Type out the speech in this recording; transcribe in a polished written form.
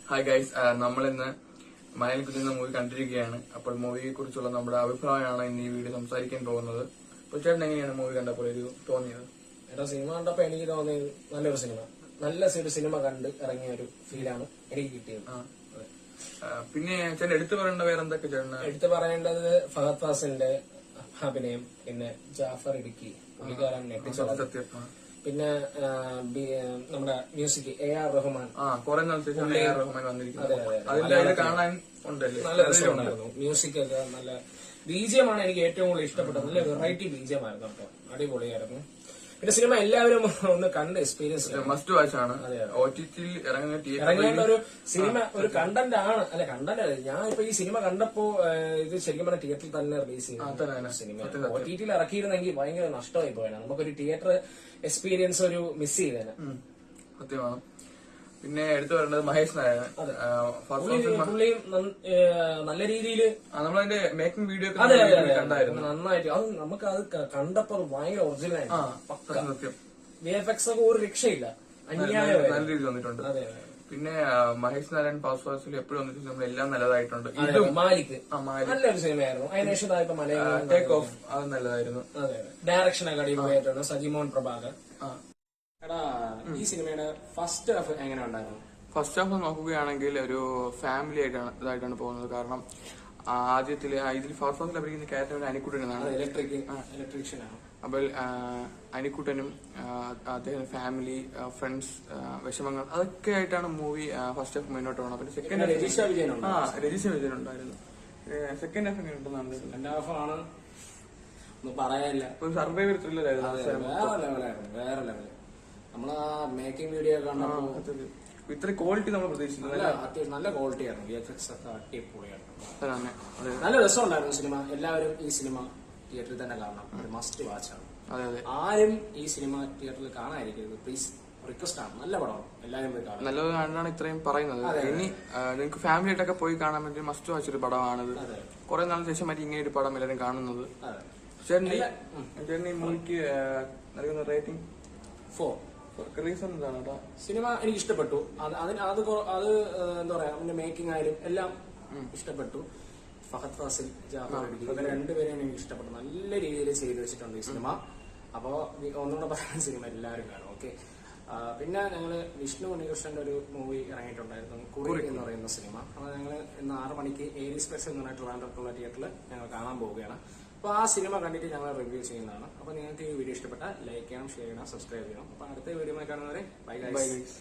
Hi guys, നമ്മളിന്ന് Malayali കുഞ്ഞെന്ന movie കണ്ടിരിക്കുകയാണ്. അപ്പോൾ മൂവിയെ കുറിച്ചുള്ള നമ്മുടെ അഭിപ്രായമാണ് ഇന്ന് ഈ വീഡിയോ സംസാരിക്കാൻ പോകുന്നത്. അപ്പോൾ ചേട്ടൻ എങ്ങനെയാണ് മൂവി കണ്ടപ്പോൾ ഒരു തോന്നിയത്? സിനിമ കണ്ടപ്പോ എനിക്ക് തോന്നിയത് നല്ലൊരു സിനിമ, നല്ല ഒരു സിനിമ കണ്ട് ഇറങ്ങിയ ഒരു ഫീലാണ് എനിക്ക് കിട്ടിയത്. പിന്നെ ചേട്ടൻ എടുത്തു പറയേണ്ട വേറെ എന്തൊക്കെ ചേട്ടന്? എടുത്തു പറയേണ്ടത് ഫഹദ് ഫാസിലിന്റെ അഭിനയം, പിന്നെ ജാഫർ ഇടുക്കി പുള്ളിക്കാരൻ നെട്ടിച്ചത്, പിന്നെ നമ്മുടെ മ്യൂസിക് AR റഹ്മാൻ. കുറെ നാൾ ശേഷം AR റഹ്മാൻ വന്നിരിക്കുന്നത് കാണാൻ ഉണ്ടല്ലേ, നല്ല രസമുണ്ടായിരുന്നു. മ്യൂസിക് ഒക്കെ നല്ല BGM ആണ് എനിക്ക് ഏറ്റവും കൂടുതൽ ഇഷ്ടപ്പെട്ടത്. നല്ല വെറൈറ്റി BGM ആയിരുന്നു കേട്ടോ, അടിപൊളിയായിരുന്നു. പിന്നെ സിനിമ എല്ലാവരും ഒന്ന് കണ്ട് എക്സ്പീരിയൻസ് മസ്റ്റ് വാച്ച് ആണ്. OTT-ൽ ഇറങ്ങേണ്ട ഒരു സിനിമ, ഒരു കണ്ടന്റ് ആണ്. അല്ല കണ്ടന്റ് അല്ല, ഞാൻ ഇപ്പൊ ഈ സിനിമ കണ്ടപ്പോ ഇത് ശരിക്കും പറഞ്ഞ തിയേറ്ററിൽ തന്നെ റിലീസ് ചെയ്യുന്ന സിനിമ. OTT-ൽ ഇറക്കിയിരുന്നെങ്കിൽ ഭയങ്കര നഷ്ടമായി പോയാണ്. നമുക്കൊരു തിയേറ്റർ എക്സ്പീരിയൻസ് ഒരു മിസ് ചെയ്തേനെ. സത്യമാണ്. പിന്നെ എടുത്തു പറയേണ്ടത് മഹേഷ് നാരായണൻ. പുള്ളിയും നല്ല രീതിയിൽ നമ്മളതിന്റെ മേക്കിംഗ് വീഡിയോ കണ്ടായിരുന്നു. നന്നായിട്ട് അത് നമുക്ക് അത് കണ്ടപ്പോ ഭയങ്കര ഒറിജിനൽ ആയിട്ട് VFX ഒക്കെ ഒരു രക്ഷയില്ല, അന്യായം നല്ല രീതിയിൽ വന്നിട്ടുണ്ട്. പിന്നെ മഹേഷ് നാരായൺ ഫാസ്റ്റ് എപ്പോഴും വന്നിട്ട് നമ്മളെല്ലാം നല്ലതായിട്ടുണ്ട്. മാലിക് നല്ലൊരു സിനിമയായിരുന്നു. അതിനുശേഷം മലയാളം ടേക്ക് ഓഫ് അത് നല്ലതായിരുന്നു. ഡയറക്ഷൻ ഒക്കെ അടിപൊളിയായിട്ടുണ്ട്. സജിമോൻ പ്രഭാകർ. എടാ, ഈ സിനിമയുടെ ഫസ്റ്റ് ഹാഫ് എങ്ങനെ ഉണ്ടായിരുന്നു? ഫസ്റ്റ് ഹാഫ് നോക്കുകയാണെങ്കിൽ ഒരു ഫാമിലി ഇതായിട്ടാണ് പോകുന്നത്. കാരണം ആദ്യത്തില് ഇതിൽ ഫസ്റ്റ് ഹാഫിൽ അഭിനയിക്കുന്ന ക്യാരക്ടർ അനിക്കുട്ടനാണ്, ഇലക്ട്രീഷ്യനാണ്. അപ്പോൾ അനിക്കുട്ടനും അദ്ദേഹം ഫാമിലി, ഫ്രണ്ട്സ്, വിഷമങ്ങൾ അതൊക്കെ ആയിട്ടാണ് മൂവി ഫസ്റ്റ് ഹാഫ് മുന്നോട്ട് പോകുന്നത്. പിന്നെ സെക്കൻഡ് ഹാഫ് രജിഷ വിജയൻ ഉണ്ടായിരുന്നു. സെക്കൻഡ് ഹാഫ് എങ്ങനെ ഉണ്ടെന്നാണ്? സെക്കൻഡ് ഹാഫ് ആണ് ഒന്നും പറയാനില്ല, ഒരു സർവൈവർ ത്രില്ലറായിരുന്നു. വേറെ ലെവല്. നമ്മൾ ആ മേക്കിംഗ് വീഡിയോ കണ്ടപ്പോ ഇത്ര ക്വാളിറ്റി നമ്മൾ പ്രതീക്ഷിച്ചില്ല. അത്യാവശ്യം നല്ല ക്വാളിറ്റി ആയിരുന്നു. VFX ഒക്കെ അടിപൊളിയായിരുന്നു. നല്ല രസമുണ്ടായിരുന്നു സിനിമ. എല്ലാവരും ഈ സിനിമ തിയേറ്ററിൽ തന്നെ കാണണം, ഒരു മസ്റ്റ് വാച്ച് ആണ്. ആരും ഈ സിനിമ തിയേറ്ററിൽ കാണാതിരിക്കരുത്, പ്ലീസ്, റിക്വസ്റ്റ് ആണ്. നല്ല പടമാണ്, എല്ലാവരും പോയി കാണാം. നല്ലത് കാണാനാണ് ഇത്രയും പറയുന്നത്. ഇനി നിങ്ങൾക്ക് ഫാമിലി ആയിട്ടൊക്കെ പോയി കാണാൻ പറ്റിയ മസ്റ്റ് വാച്ച് ഒരു പടമാണിത്. കുറെ നാളിന് ശേഷം മറ്റേ ഇങ്ങനെ ഒരു പടം എല്ലാവരും കാണുന്നത്. ചേട്ടൻ ഈ മൂവിക്ക് നൽകുന്ന റേറ്റിംഗ് 4. റീസൺ എന്താണ്? സിനിമ എനിക്ക് ഇഷ്ടപ്പെട്ടു. അത് എന്താ പറയാ, അതിന്റെ മേക്കിംഗ് ആയാലും എല്ലാം ഇഷ്ടപ്പെട്ടു. ഫഹദ് ഫാസിൽ, ജാഫർ ഇടുക്കി, ഇവർ രണ്ടുപേരെയും എനിക്ക് ഇഷ്ടപ്പെട്ടു. നല്ല രീതിയിൽ ചെയ്തു വെച്ചിട്ടുണ്ട് ഈ സിനിമ. അപ്പോ ഒന്നുകൂടെ പറയാൻ സിനിമ എല്ലാവരും കാണും. ഓക്കെ. പിന്നെ ഞങ്ങള് വിഷ്ണു ഉണ്ണികൃഷ്ണന്റെ ഒരു മൂവി ഇറങ്ങിയിട്ടുണ്ടായിരുന്നു, കുറി എന്ന് പറയുന്ന സിനിമ. അപ്പൊ ഞങ്ങള് ഇന്ന് 6 മണിക്ക് ഏരീസ് പ്ലസ് എന്ന് പറഞ്ഞ ട്രിവാൻഡ്രത്തുള്ള തിയേറ്ററിൽ ഞങ്ങൾ കാണാൻ പോവുകയാണ്. അപ്പൊ ആ സിനിമ കണ്ടിട്ട് ഞങ്ങൾ റിവ്യൂ ചെയ്യുന്നതാണ്. അപ്പൊ നിങ്ങൾക്ക് ഈ വീഡിയോ ഇഷ്ടപ്പെട്ടാൽ ലൈക്ക് ചെയ്യണം, ഷെയർ ചെയ്യണം, സബ്സ്ക്രൈബ് ചെയ്യണം. അപ്പൊ അടുത്ത വീഡിയോ കാണുന്നവരെ ബൈ ഗൈസ്.